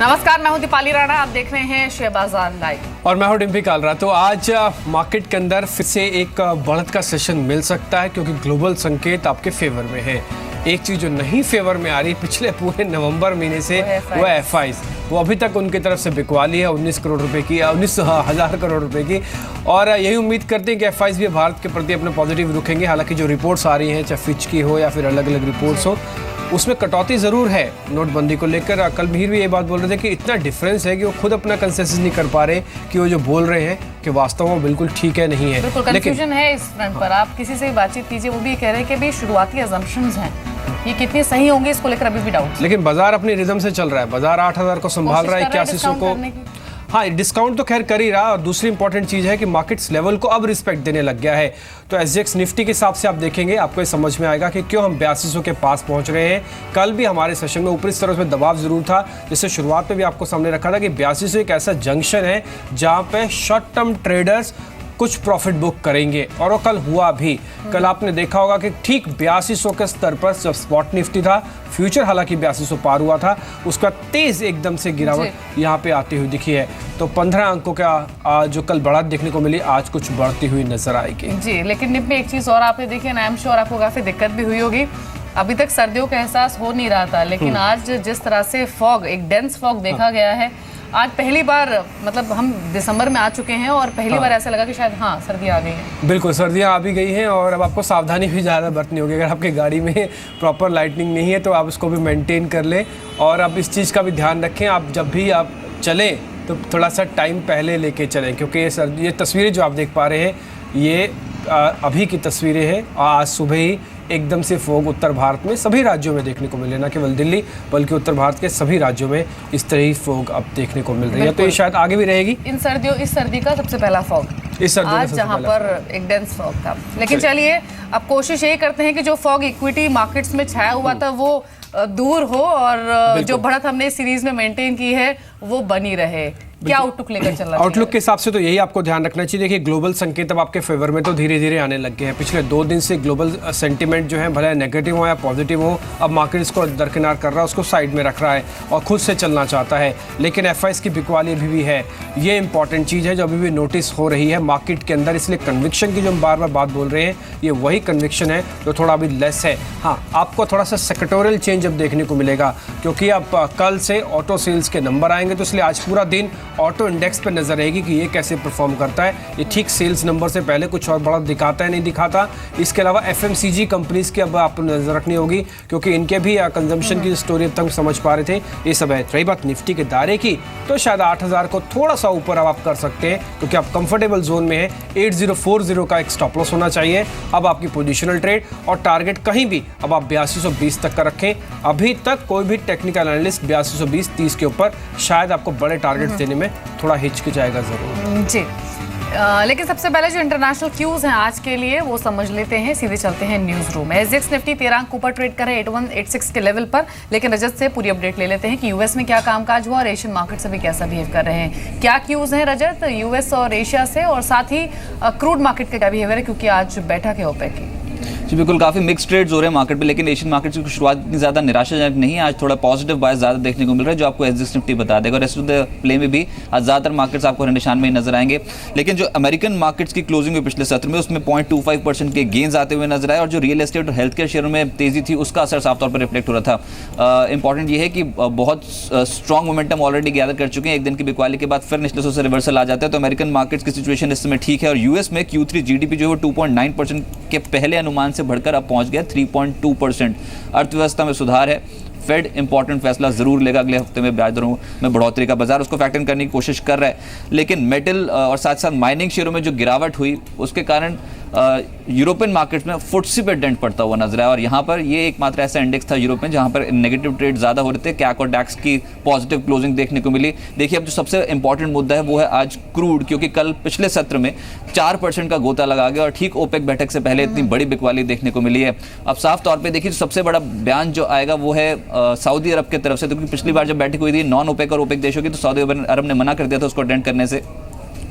नमस्कार, मैं हूं दीपाली राणा। आप देख रहे हैं शेयर बाजार लाइव और मैं हूं डिम्पी कालरा। तो आज मार्केट के अंदर फिर से एक बढ़त का सेशन मिल सकता है क्योंकि ग्लोबल संकेत आपके फेवर में है। एक चीज जो नहीं फेवर में आ रही पिछले पूरे नवंबर महीने से वो एफआईज, वो अभी तक उनकी तरफ से बिकवाली है 19 करोड़ रुपए की, 19,000 करोड़ रुपए की। और यही उम्मीद करते हैं कि एफआईज भी भारत के प्रति अपने पॉजिटिव रुकेंगे। हालांकि जो रिपोर्ट्स आ रही हैं, चाहे फिच की हो या फिर अलग अलग रिपोर्ट्स हो, उसमें कटौती ज़रूर है नोटबंदी को लेकर। कल मिहिर भी ये बात बोल रहे थे कि इतना डिफरेंस है कि वो खुद अपना कंसेंसस नहीं कर पा रहे कि वो जो बोल रहे हैं कि वास्तव में बिल्कुल ठीक है नहीं है। बिल्कुल कंफ्यूजन है इस फ्रंट पर। आप किसी से भी बातचीत कीजिए, वो भी ये कह रहे हैं कि भाई शुरुआती अजम्पशंस हैं, ये कितने सही होंगे इसको लेकर अभी भी डाउट। लेकिन बाजार अपनी रिदम से चल रहा है। बाजार 8,000 को संभाल रहा है, 8100 को। हाँ, डिस्काउंट तो खैर कर ही रहा। और दूसरी इंपॉर्टेंट चीज़ है कि मार्केट्स लेवल को अब रिस्पेक्ट देने लग गया है। तो एसजीएक्स निफ्टी के हिसाब से आप देखेंगे, आपको ये समझ में आएगा कि क्यों हम 8200 के पास पहुंच रहे हैं। कल भी हमारे सेशन में ऊपरी स्तर में दबाव जरूर था, जिससे शुरुआत में भी आपको सामने रखा था कि 8200 एक ऐसा जंक्शन है जहां पे शॉर्ट टर्म ट्रेडर्स कुछ प्रॉफिट बुक करेंगे। और वो कल हुआ भी। कल आपने देखा होगा कि ठीक 8200 के स्तर पर जब स्पॉट निफ्टी था, फ्यूचर हालांकि 8200 पार हुआ था, उसका तेज एकदम से गिरावट यहाँ पे आती हुई दिखी है। तो 15 अंकों का जो कल बढ़त देखने को मिली, आज कुछ बढ़ती हुई नजर आएगी जी। लेकिन निप में एक चीज और आपने देखी, आई एम श्योर आपको काफी दिक्कत भी हुई होगी। अभी तक सर्दियों का एहसास हो नहीं रहा था, लेकिन आज जिस तरह से फॉग, एक डेंस फॉग देखा गया है, आज पहली बार, मतलब हम दिसंबर में आ चुके हैं और पहली बार ऐसा लगा कि शायद हाँ सर्दी आ गई है। बिल्कुल, सर्दियाँ आ भी गई हैं और अब आपको सावधानी भी ज़्यादा बरतनी होगी। अगर आपकी गाड़ी में प्रॉपर लाइटनिंग नहीं है तो आप उसको भी मेंटेन कर लें। और अब इस चीज़ का भी ध्यान रखें, आप जब भी आप चलें तो थोड़ा सा टाइम पहले लेके चलें, क्योंकि ये तस्वीरें जो आप देख पा रहे हैं, ये अभी की तस्वीरें हैं। आज सुबह ही एकदम से फोग उत्तर भारत में सभी राज्यों में देखने को मिले, न केवल दिल्ली बल्कि उत्तर भारत के सभी राज्यों में इस तरह ही फोग अब देखने को मिल रही है। तो ये शायद आगे भी रहेगी। इस सर्दी का सबसे पहला फॉग इस सर्दी आज जहां पर एक डेंस फॉग था। लेकिन चलिए अब कोशिश यही करते हैं कि जो फॉग इक्विटी मार्केट्स में छाया हुआ था वो दूर हो और जो बढ़त हमने इस सीरीज में मेंटेन की है वो बनी रहे। क्या आउटलुक लेकर चल रहा है? आउटलुक के हिसाब से तो यही आपको ध्यान रखना चाहिए। देखिए, ग्लोबल संकेत अब आपके फेवर में तो धीरे धीरे आने लग गए हैं। पिछले 2 दिन से ग्लोबल सेंटीमेंट जो है, भले नेगेटिव हो या पॉजिटिव हो, अब मार्केट इसको दरकिनार कर रहा है, उसको साइड में रख रहा है और खुद से चलना चाहता है। लेकिन एफआईज की बिकवाली अभी भी है। ये इंपॉर्टेंट चीज़ है जो अभी भी नोटिस हो रही है मार्केट के अंदर। इसलिए कन्विक्शन की जो हम बार बार बात बोल रहे हैं, ये वही कन्विक्शन है जो थोड़ा अभी लेस है। हाँ, आपको थोड़ा सा सेक्टोरियल चेंज अब देखने को मिलेगा, क्योंकि अब कल से ऑटो सेल्स के नंबर आएंगे। तो इसलिए आज पूरा दिन ऑटो इंडेक्स पे नजर रहेगी कि ये कैसे परफॉर्म करता है। ये ठीक सेल्स नंबर से पहले कुछ और बड़ा दिखाता है नहीं दिखाता। इसके अलावा एफएमसीजी कंपनीज की अब आपको नजर रखनी होगी, क्योंकि इनके भी कंजम्पशन की स्टोरी अब तक समझ पा रहे थे। ये सब है। रही बात निफ्टी के दायरे की, तो शायद 8,000 को थोड़ा सा ऊपर अब आप कर सकते हैं, क्योंकि आप कंफर्टेबल जोन में है। 8040 का एक स्टॉप लॉस होना चाहिए अब आपकी पोजिशनल ट्रेड, और टारगेट कहीं भी अब आप 8220 तक का रखें। अभी तक कोई भी टेक्निकल एनालिस्ट 8220-30 के ऊपर शायद आपको बड़े टारगेट देने में थोड़ा हिचकिचाएगा जरूर जी। लेकिन सबसे पहले जो इंटरनेशनल क्यूज हैं आज के लिए वो समझ लेते हैं। सीधे चलते हैं न्यूज रूम में। एसजीएक्स निफ्टी 13 अंक ऊपर ट्रेड कर रहे 8186 के लेवल पर। लेकिन रजत से पूरी अपडेट ले लेते हैं कि यूएस में क्या कामकाज हुआ और एशियन मार्केट से भी कैसा बिहेव कर रहे हैं। क्या क्यूज हैं रजत यूएस और एशिया से, और साथ ही क्रूड मार्केट का क्या बिहेवियर है, क्योंकि आज बैठक है ओपेक की। जी बिल्कुल, काफ़ी मिक्स ट्रेड्स हो रहे हैं मार्केट में, लेकिन एशियन मार्केट की शुरुआत इतनी ज़्यादा निराशाजनक नहीं है। आज थोड़ा पॉजिटिव बायस ज़्यादा देखने को मिल रहा है, जो आपको एसजीएक्स निफ्टी बता देगा। रेस्ट ऑफ द प्ले में भी आज ज़्यादातर मार्केट्स आपको निशान में ही नजर आएंगे। लेकिन जो अमेरिकन मार्केट्स की क्लोजिंग हुई पिछले सत्र में, उसमें 0.25% के गेंस आते हुए नजर आए, और जो रियल एस्टेट और हेल्थ केयर शेयरों में तेजी थी उसका असर साफ तौर पर रिफ्लेक्ट हो रहा था। इंपॉर्टेंट ये है कि बहुत स्ट्रॉन्ग मोमेंटम ऑलरेडी गैदर कर चुके हैं। एक दिन की बिकवाली के बाद फिर निचले से रिवर्सल आ जाता है। तो अमेरिकन मार्केट्स की सिचुएशन इस समय ठीक है। और यूएस में Q3 जीडीपी जो है 2.9% के पहले अनुमान से बढ़कर अब पहुंच गया 3.2%। अर्थव्यवस्था में सुधार है। फेड इंपॉर्टेंट फैसला जरूर लेगा अगले हफ्ते में ब्याज दरों में बढ़ोतरी का। बाजार उसको फैक्टर करने की कोशिश कर रहा है, लेकिन मेटल और साथ साथ माइनिंग शेयरों में जो गिरावट हुई उसके कारण यूरोपियन मार्केट्स में फुटसी पे डेंट पड़ता हुआ नजर आया। और यहाँ पर ये एकमात्र ऐसा इंडेक्स था यूरोप में जहाँ पर नेगेटिव ट्रेड ज़्यादा हो रहे थे। कैक और डैक्स की पॉजिटिव क्लोजिंग देखने को मिली। देखिए, अब जो सबसे इंपॉर्टेंट मुद्दा है वो है आज क्रूड, क्योंकि कल पिछले सत्र में 4% का गोता लगा गया और ठीक ओपेक बैठक से पहले इतनी बड़ी बिकवाली देखने को मिली है। अब साफ तौर पर देखिए, सबसे बड़ा बयान जो आएगा वो है सऊदी अरब की तरफ से, क्योंकि पिछली बार जब बैठक हुई थी नॉन ओपेक और ओपेक देशों की, तो सऊदी अरब ने मना कर दिया था उसको अटेंड करने से।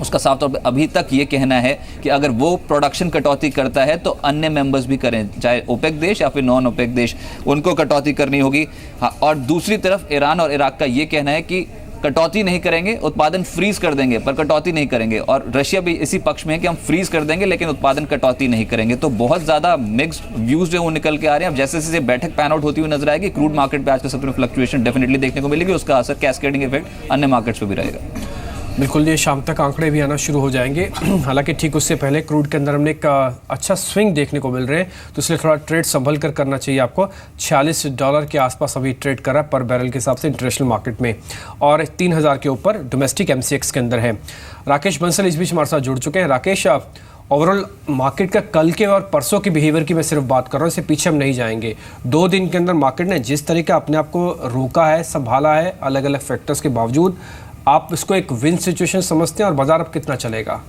उसका साफ तौर पर अभी तक ये कहना है कि अगर वो प्रोडक्शन कटौती करता है तो अन्य मेंबर्स भी करें, चाहे ओपेक देश या फिर नॉन ओपेक देश, उनको कटौती करनी होगी। हाँ, और दूसरी तरफ ईरान और इराक का ये कहना है कि कटौती नहीं करेंगे, उत्पादन फ्रीज कर देंगे पर कटौती नहीं करेंगे, और रशिया भी इसी पक्ष में है कि हम फ्रीज कर देंगे लेकिन उत्पादन कटौती नहीं करेंगे। तो बहुत ज़्यादा मिक्स्ड व्यूज जो वो निकल के आ रहे हैं। अब जैसे जैसे बैठक पैन आउट होती हुई नजर आएगी, क्रूड मार्केट पे आज के सत्र में फ्लक्चुएशन डेफिनेटली देखने को मिलेगी, उसका असर कैस्केडिंग इफेक्ट अन्य मार्केट्स पे भी रहेगा। बिल्कुल, ये शाम तक आंकड़े भी आना शुरू हो जाएंगे। हालांकि ठीक उससे पहले क्रूड के अंदर हमने एक अच्छा स्विंग देखने को मिल रहे हैं, तो इसलिए थोड़ा ट्रेड संभल कर करना चाहिए आपको। $46 के आसपास अभी ट्रेड कर रहा है पर बैरल के हिसाब से इंटरनेशनल मार्केट में, और 3000 के ऊपर डोमेस्टिक MCX के अंदर है। राकेश बंसल इस बीच हमारे साथ जुड़ चुके हैं। राकेश, ओवरऑल मार्केट का कल के और परसों के बिहेवियर की मैं सिर्फ बात कर रहा हूँ, इससे पीछे हम नहीं जाएंगे। 2 दिन के अंदर मार्केट ने जिस तरीके अपने आप को रोका है, संभाला है अलग अलग फैक्टर्स के बावजूद, आप इसको एक विन सिचुएशन समझते हैं और बाजार अब कितना चलेगा?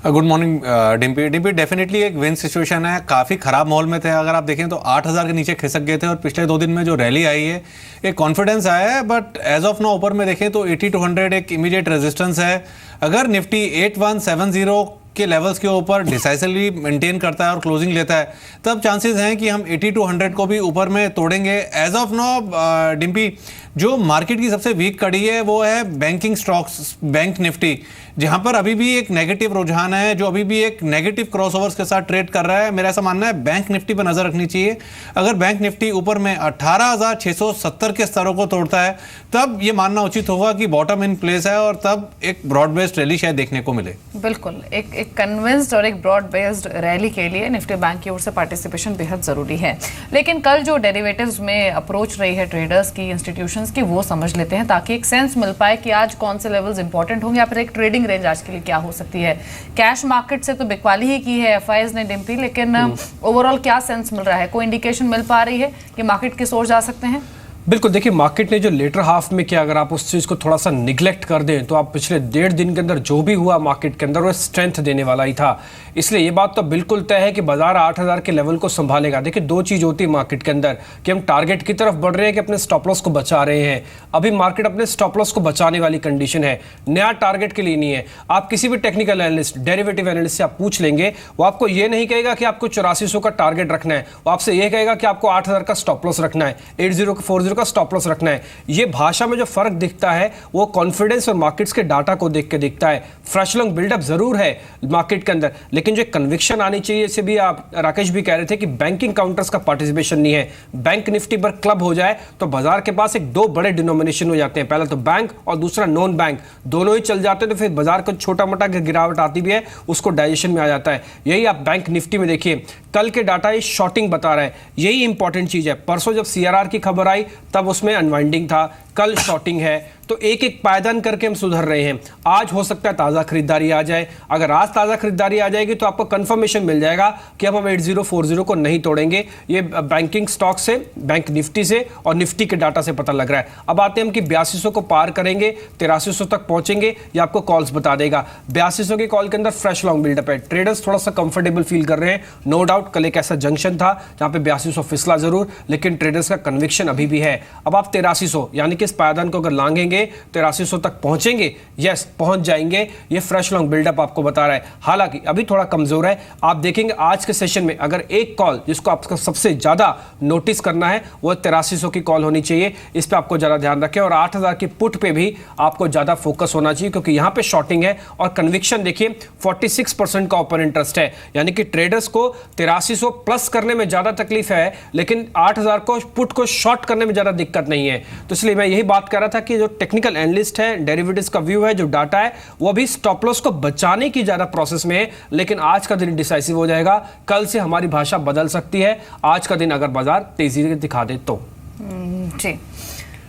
Good morning Dimpy. डेफिनेटली एक विन सिचुएशन है। काफ़ी ख़राब माहौल में थे, अगर आप देखें तो 8000 के नीचे खिसक गए थे, और पिछले 2 दिन में जो रैली आई है एक कॉन्फिडेंस आया है। बट एज ऑफ नाउ ऊपर में देखें तो 80 to 100 एक इमीडिएट रेजिस्टेंस है। अगर निफ्टी 8170 के लेवल्स के ऊपर डिसाइसिवली मेंटेन करता है और क्लोजिंग लेता है, तब चांसेस हैं कि हम 80 to 100 को भी ऊपर में तोड़ेंगे। एज ऑफ नाउ डिम्पी, जो मार्केट की सबसे वीक कड़ी है वो है बैंकिंग स्टॉक्स, बैंक निफ्टी, जहां पर अभी भी एक नेगेटिव रुझान है, जो अभी भी एक नेगेटिव क्रॉसओवर्स के साथ ट्रेड कर रहा है। मेरा ऐसा मानना है बैंक निफ्टी पर नजर रखनी चाहिए। अगर बैंक निफ्टी ऊपर में 18,670 के स्तरों को तोड़ता है, तब ये मानना उचित होगा कि बॉटम इन प्लेस है, और तब एक ब्रॉड बेस्ड रैली शायद देखने को मिले। बिल्कुल, एक कन्विंस्ड और एक ब्रॉड बेस्ड रैली के लिए निफ्टी बैंक की ओर से पार्टिसिपेशन बेहद जरूरी है। लेकिन कल जो डेरिवेटिव्स में अप्रोच रही है ट्रेडर्स की, इंस्टीट्यूशंस की, वो समझ लेते हैं ताकि एक सेंस मिल पाए कि आज कौन से लेवल्स इंपॉर्टेंट होंगे या फिर एक ट्रेडिंग रेंज आज के लिए क्या हो सकती है। कैश मार्केट से तो बिकवाली ही की है FIs ने डिम्पी, लेकिन ओवरऑल क्या सेंस मिल रहा है? कोई इंडिकेशन मिल पा रही है कि मार्केट किस ओर जा सकते हैं? बिल्कुल, देखिए मार्केट ने जो लेटर हाफ में किया, अगर आप उस चीज़ को थोड़ा सा निगलेक्ट कर दें तो आप पिछले 1.5 दिन के अंदर जो भी हुआ मार्केट के अंदर वो स्ट्रेंथ देने वाला ही था। इसलिए ये बात तो बिल्कुल तय है कि बाजार 8000 के लेवल को संभालेगा। देखिए 2 चीज़ होती है मार्केट के अंदर, कि हम टारगेट की तरफ बढ़ रहे हैं कि अपने स्टॉप लॉस को बचा रहे हैं। अभी मार्केट अपने स्टॉप लॉस को बचाने वाली कंडीशन है, नया टारगेट के लिए नहीं है। आप किसी भी टेक्निकल एनालिस्ट, डेरिवेटिव एनालिस्ट से आप पूछ लेंगे, वो आपको ये नहीं कहेगा कि आपको 8400 का टारगेट रखना है, वो आपसे ये कहेगा कि आपको 8000 का स्टॉप लॉस रखना है, 8040 का स्टॉप लॉस रखना है। ये भाषा में जो फर्क दिखता है वो कॉन्फिडेंस और मार्केट्स के डाटा को देख के दिखता है। फ्रेश लॉन्ग बिल्डअप जरूर है मार्केट के अंदर, लेकिन जो कन्विक्शन आनी चाहिए, इसे भी आप राकेश भी कह रहे थे कि बैंकिंग काउंटर्स का पार्टिसिपेशन नहीं है। बैंक निफ्टी पर क्लब हो जाए तो बाजार के पास एक 2 बड़े डिनोमिनेशन हो जाते हैं, पहला तो बैंक और दूसरा नॉन बैंक, दोनों ही चल जाते हैं तो फिर बाजार को छोटा मोटा गिरावट आती भी है, उसको डाइजेशन में आ जाता है। यही आप बैंक निफ्टी में देखिए, कल के डाटा ये शॉर्टिंग बता रहा है, यही इंपॉर्टेंट चीज है। परसों जब CRR की खबर आई तब उसमें अनवाइंडिंग था, कल शॉर्टिंग है, तो एक एक पायदान करके हम सुधर रहे हैं। आज हो सकता है ताज़ा खरीदारी आ जाए। अगर आज ताज़ा खरीदारी आ जाएगी तो आपको कंफर्मेशन मिल जाएगा कि अब हम 8040 को नहीं तोड़ेंगे। ये बैंकिंग स्टॉक से, बैंक निफ्टी से और निफ्टी के डाटा से पता लग रहा है। अब आते हैं हम कि 8200 को पार करेंगे, 8300 तक पहुंचेंगे, ये आपको कॉल्स बता देगा। 8200 की कॉल के अंदर फ्रेश लॉन्ग बिल्डअप है, ट्रेडर्स थोड़ा सा कंफर्टेबल फील कर रहे हैं। नो डाउट कल एक ऐसा जंक्शन था जहां पे 8200 फिसला जरूर, लेकिन ट्रेडर्स का कन्विक्शन अभी भी है। अब आप 8300 यानी कि इस पायदान को अगर लांघेंगे 8300 तक पहुंचेंगे, यस पहुंच जाएंगे। ये फ्रेश लॉन्ग बिल्डअप आपको बता रहा है। हालांकि अभी थोड़ा कमजोर है। आप देखेंगे आज के सेशन में अगर एक कॉल जिसको आपको सबसे ज्यादा नोटिस करना है वो 8300 की कॉल होनी चाहिए, इस पे आपको ज्यादा ध्यान रखें। और 8000 की पुट पे भी आपको ज्यादा फोकस होना चाहिए, क्योंकि यहां पे शॉर्टिंग है और कन्विक्शन देखिए 46% का ओपन इंटरेस्ट है, यानी कि ट्रेडर्स को 8300 प्लस करने में ज्यादा तकलीफ है, लेकिन 8000 को पुट को शॉर्ट करने में ज्यादा दिक्कत नहीं है। तो इसलिए मैं यही बात कर रहा था कि जो टेक्निकल एनालिस्ट है, डेरिवेटिव्स का व्यू है, जो डाटा है, वो अभी स्टॉप लॉस को बचाने की ज्यादा प्रोसेस में है। लेकिन आज का दिन डिसाइसिव हो जाएगा, कल से हमारी भाषा बदल सकती है। आज का दिन अगर बाजार तेजी दिखा दे तो जी।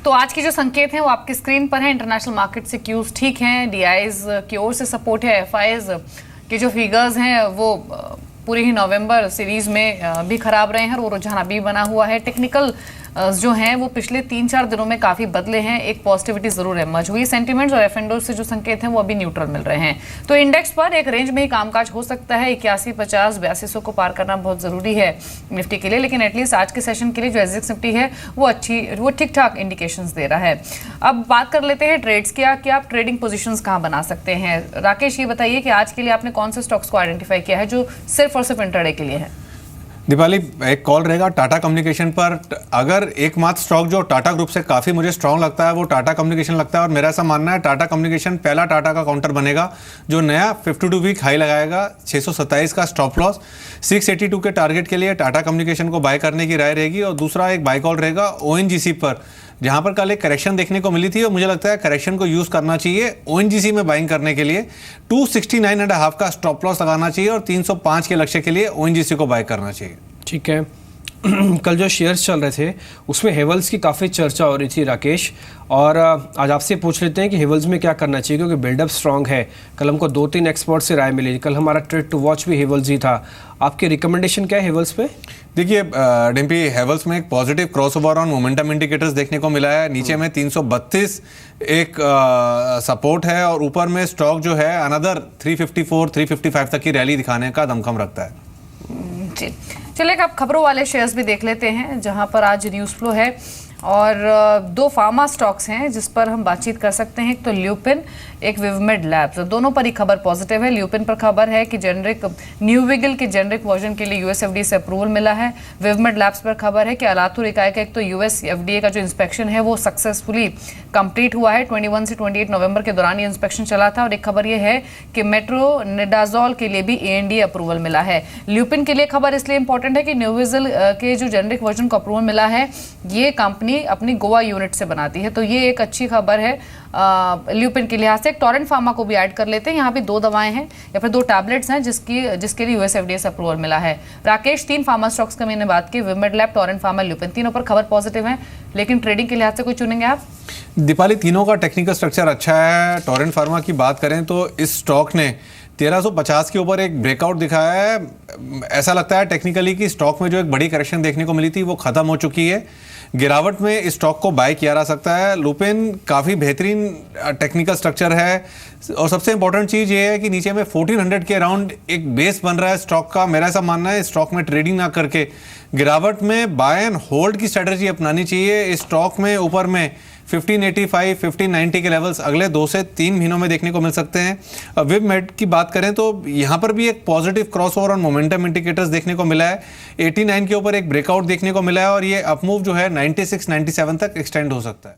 तो आज के जो संकेत हैं वो आपकी स्क्रीन पर है। इंटरनेशनल मार्केट से क्यूज ठीक हैं, DIs की ओर से सपोर्ट है, FIs के जो फिगर्स हैं वो पूरी ही नवंबर सीरीज में भी खराब रहे हैं और वो रुझान अभी बना हुआ है। टेक्निकल जो हैं वो पिछले 3-4 दिनों में काफ़ी बदले हैं। एक पॉजिटिविटी ज़रूर है, मजबूरी सेंटीमेंट्स और F&O से जो संकेत हैं वो अभी न्यूट्रल मिल रहे हैं। तो इंडेक्स पर एक रेंज में ही कामकाज हो सकता है। 8150 8200 को पार करना बहुत ज़रूरी है निफ्टी के लिए, लेकिन एटलीस्ट आज के सेशन के लिए जो SGX निफ्टी है वो ठीक ठाक इंडिकेशंस दे रहा है। अब बात कर लेते हैं ट्रेड्स की, कि आप ट्रेडिंग पोजिशंस कहाँ बना सकते हैं। राकेश ये बताइए कि आज के लिए आपने कौन से स्टॉक्स को आइडेंटिफाई किया है जो सिर्फ और सिर्फ इंट्राडे के लिए है? दीपाली, एक कॉल रहेगा टाटा कम्युनिकेशन पर। अगर एकमात्र स्टॉक जो टाटा ग्रुप से काफ़ी मुझे स्ट्रांग लगता है वो टाटा कम्युनिकेशन लगता है, और मेरा ऐसा मानना है टाटा कम्युनिकेशन पहला टाटा का काउंटर बनेगा जो नया 52 वीक हाई लगाएगा। 627 का स्टॉप लॉस, 682 के टारगेट के लिए टाटा कम्युनिकेशन को बाय करने की राय रहेगी। और दूसरा एक बाय कॉल रहेगा ONGC पर, जहां पर कल एक करेक्शन देखने को मिली थी और मुझे लगता है करेक्शन को यूज़ करना चाहिए ONGC में बाइंग करने के लिए। 269.5 का स्टॉप लॉस लगाना चाहिए और 305 के लक्ष्य के लिए ONGC को बाय करना चाहिए। ठीक है। कल जो शेयर्स चल रहे थे उसमें हेवल्स की काफ़ी चर्चा हो रही थी राकेश, और आज आपसे पूछ लेते हैं कि हेवल्स में क्या करना चाहिए, क्योंकि बिल्डअप स्ट्रांग है। कल हमको 2-3 एक्सपर्ट से राय मिली, कल हमारा ट्रेड टू वॉच भी हेवल्स ही था। आपकी रिकमेंडेशन क्या है हेवल्स पे? देखिए डिम्पी, हेवल्स में एक positive crossover on momentum indicators देखने को मिला है। नीचे में 332 एक सपोर्ट है और ऊपर में स्टॉक जो है अनदर 354-355 तक की रैली दिखाने का दमखम रखता है। जी, चलिए अब खबरों वाले शेयर्स भी देख लेते हैं जहां पर आज न्यूज़ फ्लो है, और 2 फार्मा स्टॉक्स हैं जिस पर हम बातचीत कर सकते हैं। एक तो ल्यूपिन, एक विवमेड लैब्स। दोनों पर ही खबर पॉजिटिव है। ल्यूपिन पर खबर है कि जेनरिक न्यूविगल के जेनरिक वर्जन के लिए यूएस एफडीए से अप्रूवल मिला है। विवमेड लैब्स पर खबर है कि अलातुर इकाई का एक तो यूएस एफडीए का जो इंस्पेक्शन है वो सक्सेसफुली कंप्लीट हुआ है। 21 से 28 नवंबर के दौरान ये इंस्पेक्शन चला था। और एक खबर ये है कि मेट्रोनिडाजोल के लिए भी ANDA अप्रूवल मिला है। ल्यूपिन के लिए खबर इसलिए इंपॉर्टेंट है कि न्यूविगल के जो जेनरिक वर्जन को अप्रूवल मिला है ये कंपनी अपनी गोवा यूनिट से बनाती है, तो ये एक अच्छी खबर है ल्यूपिन के लिहाज से। एक टोरेंट फार्मा को भी ऐड कर लेते हैं। यहाँ भी 2 दवाएं हैं या फिर 2 टैबलेट्स हैं जिसके लिए यूएस एफडीए से अप्रूवल मिला है। राकेश, 3 फार्मा स्टॉक्स का मैंने बात की, विवमेड लैब, टोरेंट फार्मा, ल्यूपिन, तीनों पर खबर पॉजिटिव है, लेकिन ट्रेडिंग के लिहाज से कोई चुनेंगे आप? दीपाली, तीनों का टेक्निकल स्ट्रक्चर अच्छा है। टोरेंट फार्मा की बात करें तो इस स्टॉक ने 1350 के ऊपर एक ब्रेकआउट दिखाया है। ऐसा लगता है टेक्निकली कि स्टॉक में जो एक बड़ी करेक्शन देखने को मिली थी वो खत्म हो चुकी है। गिरावट में इस स्टॉक को बाय किया जा सकता है। लुपिन काफ़ी बेहतरीन टेक्निकल स्ट्रक्चर है, और सबसे इंपॉर्टेंट चीज़ ये है कि नीचे में 1400 के अराउंड एक बेस बन रहा है स्टॉक का। मेरा ऐसा मानना है स्टॉक में ट्रेडिंग ना करके गिरावट में बाय एंड होल्ड की स्ट्रेटजी अपनानी चाहिए। इस स्टॉक में ऊपर में 1585, 1590 के लेवल्स अगले 2 से 3 महीनों में देखने को मिल सकते हैं। विवमेड की बात करें तो यहाँ पर भी एक पॉजिटिव क्रॉसओवर और मोमेंटम इंडिकेटर्स देखने को मिला है। 89 के ऊपर एक ब्रेकआउट देखने को मिला है और ये अपमूव जो है 96, 97 तक एक्सटेंड हो सकता है।